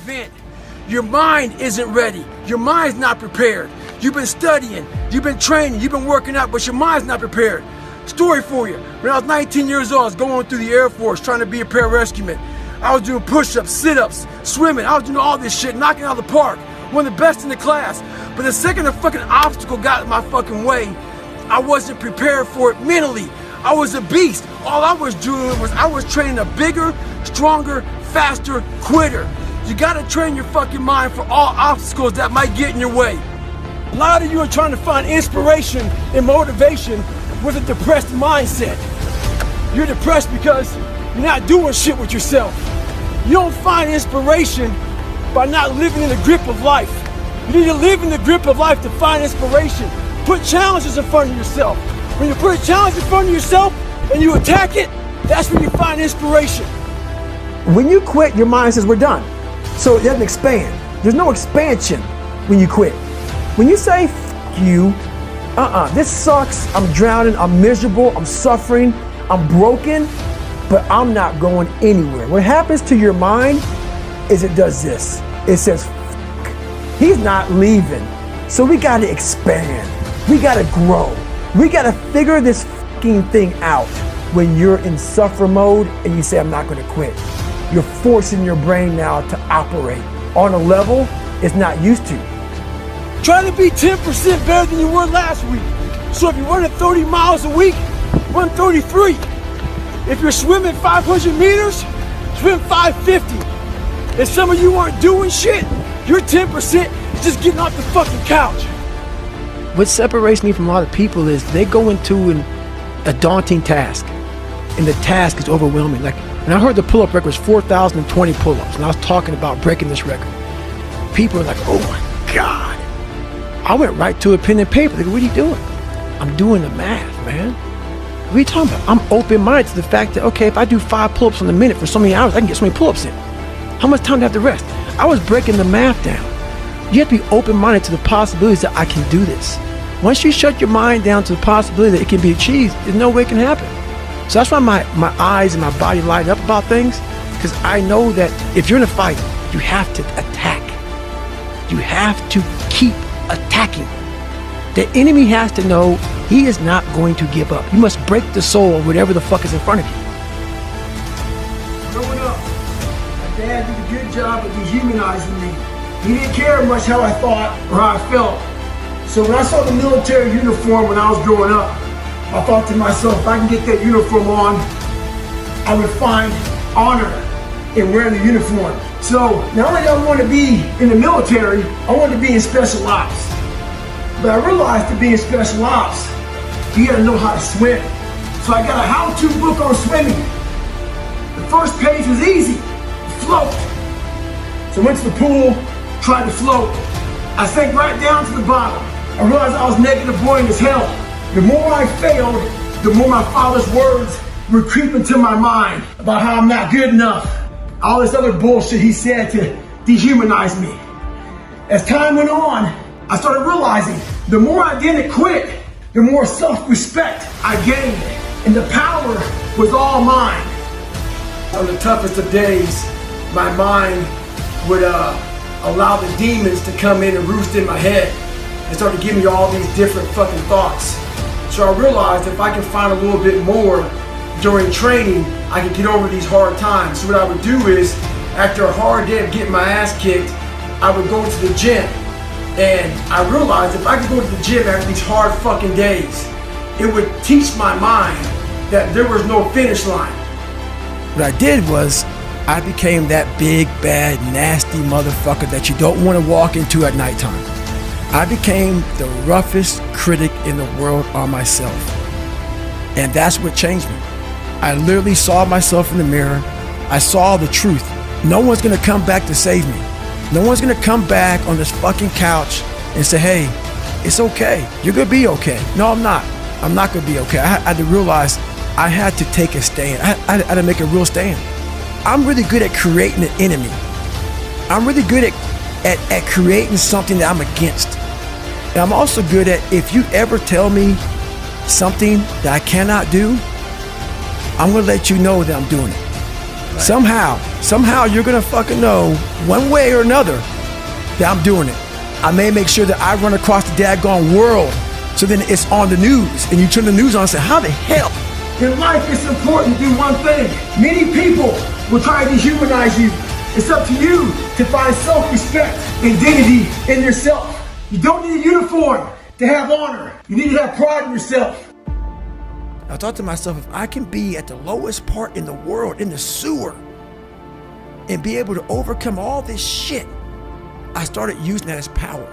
event. Your mind isn't ready. Your mind's not prepared. You've been studying, you've been training, you've been working out, but your mind's not prepared. Story for you. When I was 19 years old, I was going through the Air Force trying to be a pararescueman. I was doing push-ups, sit-ups, swimming. I was doing all this shit, knocking out of the park. One of the best in the class. But the second a fucking obstacle got in my fucking way, I wasn't prepared for it mentally. I was a beast. All I was doing was I was training a bigger, stronger, faster quitter. You gotta train your fucking mind for all obstacles that might get in your way. A lot of you are trying to find inspiration and motivation with a depressed mindset. You're depressed because you're not doing shit with yourself. You don't find inspiration by not living in the grip of life. You need to live in the grip of life to find inspiration. Put challenges in front of yourself. When you put a challenge in front of yourself and you attack it, that's when you find inspiration. When you quit, your mind says we're done. So it doesn't expand. There's no expansion when you quit. When you say, F you, this sucks, I'm drowning, I'm miserable, I'm suffering, I'm broken, but I'm not going anywhere. What happens to your mind is it does this. It says, F he's not leaving. So we gotta expand. We gotta grow. We gotta figure this fucking thing out. When you're in suffer mode and you say, I'm not gonna quit. You're forcing your brain now to operate on a level it's not used to. Try to be 10% better than you were last week. So if you're running 30 miles a week, run 33. If you're swimming 500 meters, swim 550. If some of you aren't doing shit, you're 10% just getting off the fucking couch. What separates me from a lot of people is they go into a daunting task, and the task is overwhelming. Like when I heard the pull-up record was 4,020 pull-ups, and I was talking about breaking this record, people are like, oh my God. I went right to a pen and paper. They go, what are you doing? I'm doing the math, man. What are you talking about? I'm open-minded to the fact that, okay, if I do 5 pull-ups in a minute for so many hours, I can get so many pull-ups in. How much time do I have to rest? I was breaking the math down. You have to be open-minded to the possibilities that I can do this. Once you shut your mind down to the possibility that it can be achieved, there's no way it can happen. So that's why my eyes and my body light up about things, because I know that if you're in a fight, you have to attack. You have to keep attacking. The enemy has to know he is not going to give up. You must break the soul of whatever the fuck is in front of you. Growing up, my dad did a good job of dehumanizing me. He didn't care much how I thought or how I felt. So when I saw the military uniform when I was growing up, I thought to myself, if I can get that uniform on, I would find honor in wearing the uniform. So not only did I want to be in the military, I wanted to be in special ops. But I realized to be in special ops, you gotta know how to swim. So I got a how-to book on swimming. The first page was easy, float. So I went to the pool, tried to float. I sank right down to the bottom. I realized I was negative buoyant as hell. The more I failed, the more my father's words were creeping to my mind about how I'm not good enough. All this other bullshit he said to dehumanize me. As time went on, I started realizing the more I didn't quit, the more self-respect I gained. And the power was all mine. On the toughest of days, my mind would allow the demons to come in and roost in my head and start to give me all these different fucking thoughts. So I realized if I can find a little bit more during training, I can get over these hard times. So what I would do is, after a hard day of getting my ass kicked, I would go to the gym. And I realized if I could go to the gym after these hard fucking days, it would teach my mind that there was no finish line. What I did was, I became that big, bad, nasty motherfucker that you don't want to walk into at nighttime. I became the roughest critic in the world on myself. And that's what changed me. I literally saw myself in the mirror. I saw the truth. No one's gonna come back to save me. No one's gonna come back on this fucking couch and say, hey, it's okay. You're gonna be okay. No, I'm not. I'm not gonna be okay. I had to realize I had to take a stand. I had to make a real stand. I'm really good at creating an enemy. I'm really good at creating something that I'm against. And I'm also good at, if you ever tell me something that I cannot do, I'm gonna let you know that I'm doing it. Somehow you're gonna fucking know one way or another that I'm doing it. I may make sure that I run across the daggone world, so then it's on the news, and you turn the news on and say, how the hell? In life, it's important to do one thing. Many people will try to dehumanize you. It's up to you to find self-respect and dignity in yourself. You don't need a uniform to have honor. You need to have pride in yourself. I thought to myself, if I can be at the lowest part in the world, in the sewer, and be able to overcome all this shit, I started using that as power.